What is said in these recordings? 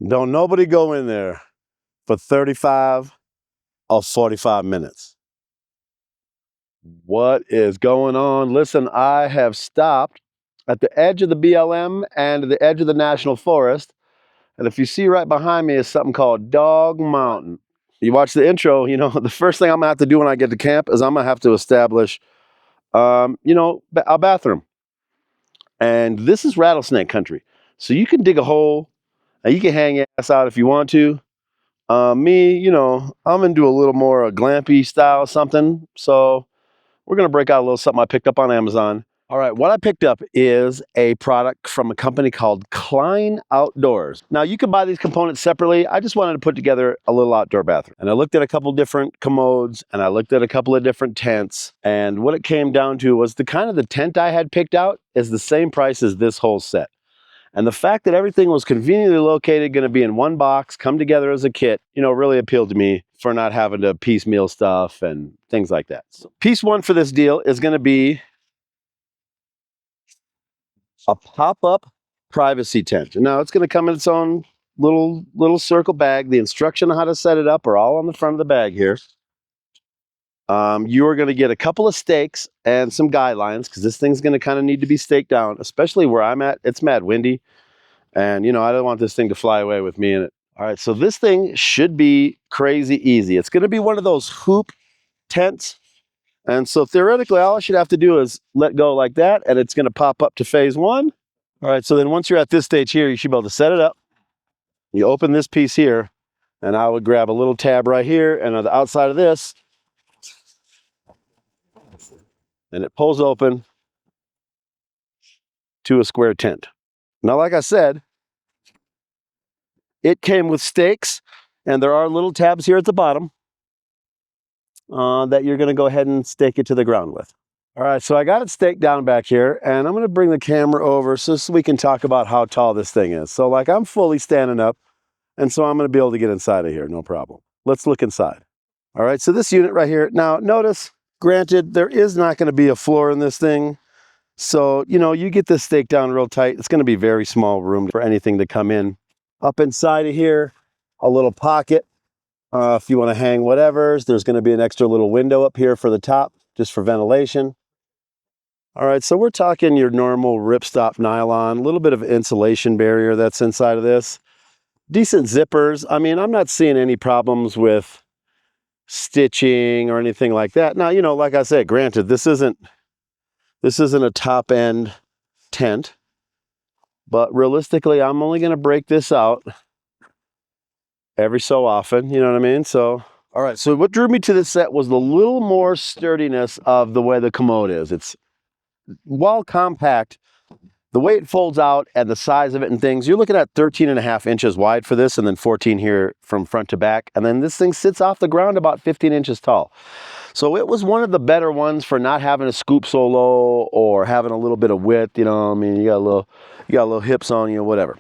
Don't nobody go in there for 35 or 45 minutes. What is going on? Listen, I have stopped at the edge of the BLM and the edge of the National Forest. And if you see right behind me is something called Dog Mountain. You watch the intro, you know, the first thing I'm gonna have to do when I get to camp is I'm gonna have to establish, you know, a bathroom. And this is rattlesnake country. So you can dig a hole and you can hang your ass out if you want to. Me, you know, I'm gonna do a little more glampy style something. So we're gonna break out a little something I picked up on Amazon. All right, what I picked up is a product from a company called KNINE Outdoors. Now you can buy these components separately. I just wanted to put together a little outdoor bathroom. And I looked at a couple different commodes and I looked at a couple of different tents. And what it came down to was the tent I had picked out is the same price as this whole set. And the fact that everything was conveniently located, going to be in one box, come together as a kit, you know, really appealed to me for not having to piecemeal stuff and things like that. So piece one for this deal is going to be a pop-up privacy tent. Now it's going to come in its own little circle bag. The instruction on how to set it up are all on the front of the bag here. You are going to get a couple of stakes and some guidelines because this thing's going to kind of need to be staked down, especially where I'm at. It's mad windy. And, you know, I don't want this thing to fly away with me in it. All right, so this thing should be crazy easy. It's going to be one of those hoop tents. And so theoretically, all I should have to do is let go like that, and it's going to pop up to phase one. All right, so then once you're at this stage here, you should be able to set it up. You open this piece here, and I would grab a little tab right here, and on the outside of this, and it pulls open to a square tent. Now, like I said, it came with stakes, and there are little tabs here at the bottom that you're going to go ahead and stake it to the ground with. All right, so I got it staked down back here, and I'm going to bring the camera over so we can talk about how tall this thing is. So like I'm fully standing up, and so I'm going to be able to get inside of here, no problem. Let's look inside. All right, so this unit right here, now notice, granted, there is not going to be a floor in this thing. So, you know, you get this staked down real tight, it's going to be very small room for anything to come in. Up inside of here, a little pocket. If you want to hang whatever's, there's going to be an extra little window up here for the top, just for ventilation. All right, so we're talking your normal ripstop nylon, a little bit of insulation barrier that's inside of this. Decent zippers. I mean, I'm not seeing any problems with stitching or anything like that. Now, you know, like I said, granted, this isn't a top-end tent, but realistically, I'm only going to break this out every so often, you know what I mean? So, all right, so what drew me to this set was the little more sturdiness of the way the commode is. It's while compact, the way it folds out and the size of it and things, you're looking at 13.5 inches wide for this and then 14 here from front to back. And then this thing sits off the ground about 15 inches tall. So it was one of the better ones for not having a scoop so low or having a little bit of width, you know, I mean, you got a little hips on you, whatever.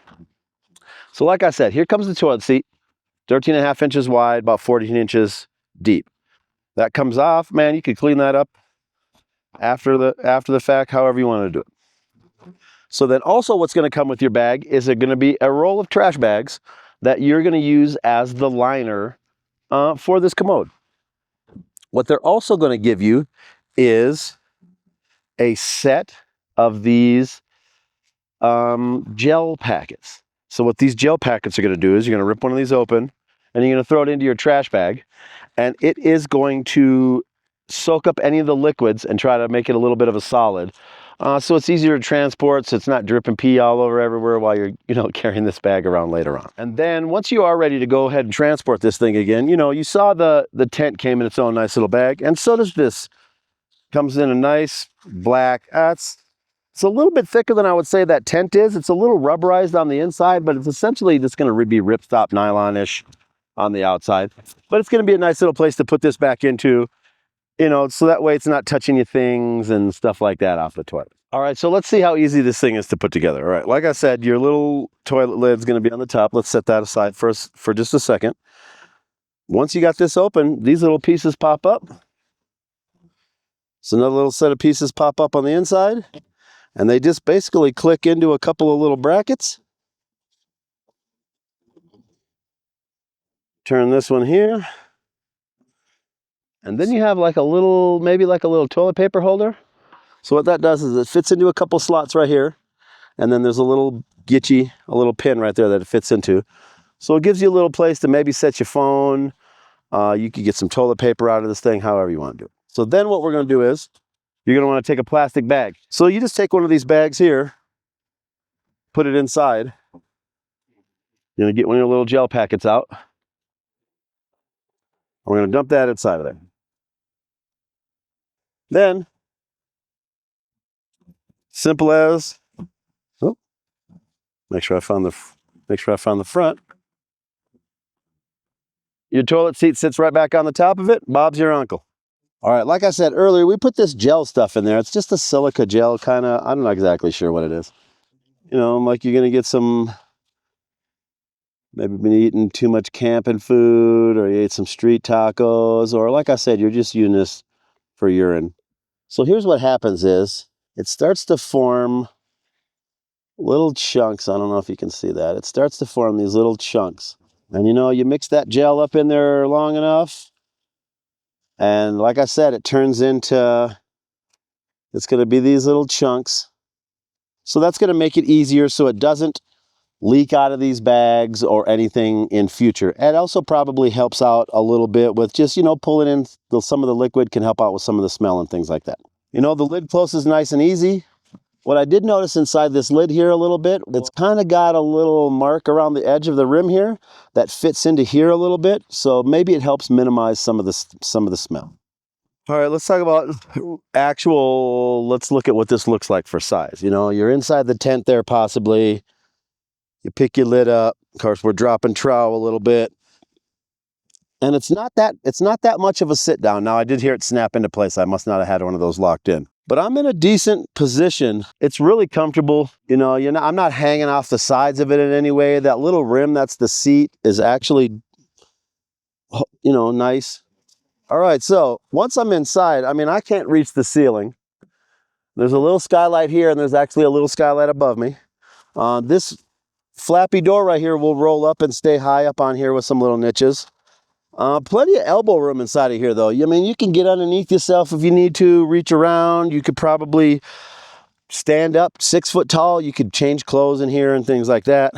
So like I said, here comes the toilet seat, 13.5 inches wide, about 14 inches deep. That comes off, man, you could clean that up after the fact, however you want to do it. So then also what's going to come with your bag is going to be a roll of trash bags that you're going to use as the liner for this commode. What they're also going to give you is a set of these gel packets. So what these gel packets are going to do is you're going to rip one of these open and you're going to throw it into your trash bag, and it is going to soak up any of the liquids and try to make it a little bit of a solid. So it's easier to transport, so it's not dripping pee all over everywhere while you're, you know, carrying this bag around later on. And then once you are ready to go ahead and transport this thing again, you know, you saw the tent came in its own nice little bag, and so does this. Comes in a nice black, it's a little bit thicker than I would say that tent is. It's a little rubberized on the inside, but it's essentially just going to be ripstop nylon-ish on the outside. But it's going to be a nice little place to put this back into, you know, so that way it's not touching your things and stuff like that off the toilet. All right, so let's see how easy this thing is to put together. All right, like I said, your little toilet lid's going to be on the top. Let's set that aside for just a second. Once you got this open, these little pieces pop up. So another little set of pieces pop up on the inside, and they just basically click into a couple of little brackets. Turn this one here. And then you have like a little, maybe like a little toilet paper holder. So what that does is it fits into a couple slots right here. And then there's a little sketchy, a little pin right there that it fits into. So it gives you a little place to maybe set your phone. You could get some toilet paper out of this thing, however you want to do it. So then what we're going to do is, you're going to want to take a plastic bag. So you just take one of these bags here, put it inside. You're going to get one of your little gel packets out. We're going to dump that inside of there. Then, simple as, oh, make sure I found the front. Your toilet seat sits right back on the top of it. Bob's your uncle. All right, like I said earlier, we put this gel stuff in there. It's just a silica gel, kind of. I'm not exactly sure what it is. You know, like you're going to get some, maybe been eating too much camping food, or you ate some street tacos, or like I said, you're just using this for urine. So here's what happens is, it starts to form little chunks. I don't know if you can see that. It starts to form these little chunks. And you know, you mix that gel up in there long enough, and like I said, it turns into, it's going to be these little chunks. So that's going to make it easier so it doesn't leak out of these bags or anything in future. It also probably helps out a little bit with just, you know, pulling in some of the liquid, can help out with some of the smell and things like that. You know, the lid closes nice and easy. What I did notice inside this lid here a little bit, it's kind of got a little mark around the edge of the rim here that fits into here a little bit. So maybe it helps minimize some of the smell. All right, let's talk about let's look at what this looks like for size. You know, you're inside the tent there possibly. You pick your lid up. Of course, we're dropping trowel a little bit. And it's not that much of a sit down. Now, I did hear it snap into place. I must not have had one of those locked in. But I'm in a decent position. It's really comfortable. You know, I'm not hanging off the sides of it in any way. That little rim, that's the seat, is actually, you know, nice. All right, so once I'm inside, I mean, I can't reach the ceiling. There's a little skylight here, and there's actually a little skylight above me. This flappy door right here will roll up and stay high up on here with some little niches. Plenty of elbow room inside of here, though. I mean, you can get underneath yourself if you need to, reach around. You could probably stand up 6 foot tall. You could change clothes in here and things like that.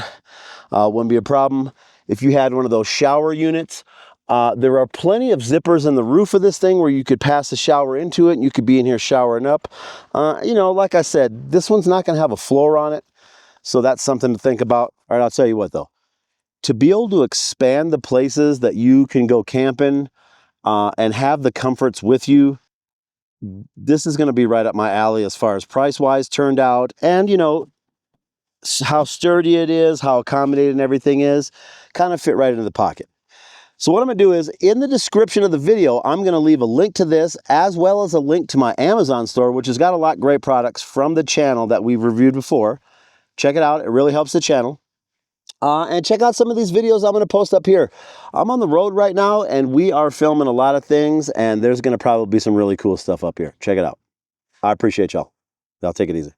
Wouldn't be a problem. If you had one of those shower units, there are plenty of zippers in the roof of this thing where you could pass the shower into it and you could be in here showering up. You know, like I said, this one's not going to have a floor on it, so that's something to think about. All right, I'll tell you what, though. To be able to expand the places that you can go camping and have the comforts with you, this is going to be right up my alley as far as price-wise turned out. And, you know, how sturdy it is, how accommodating everything is, kind of fit right into the pocket. So what I'm going to do is, in the description of the video, I'm going to leave a link to this, as well as a link to my Amazon store, which has got a lot of great products from the channel that we've reviewed before. Check it out. It really helps the channel. And check out some of these videos I'm going to post up here. I'm on the road right now, and we are filming a lot of things, and there's going to probably be some really cool stuff up here. Check it out. I appreciate y'all. Y'all take it easy.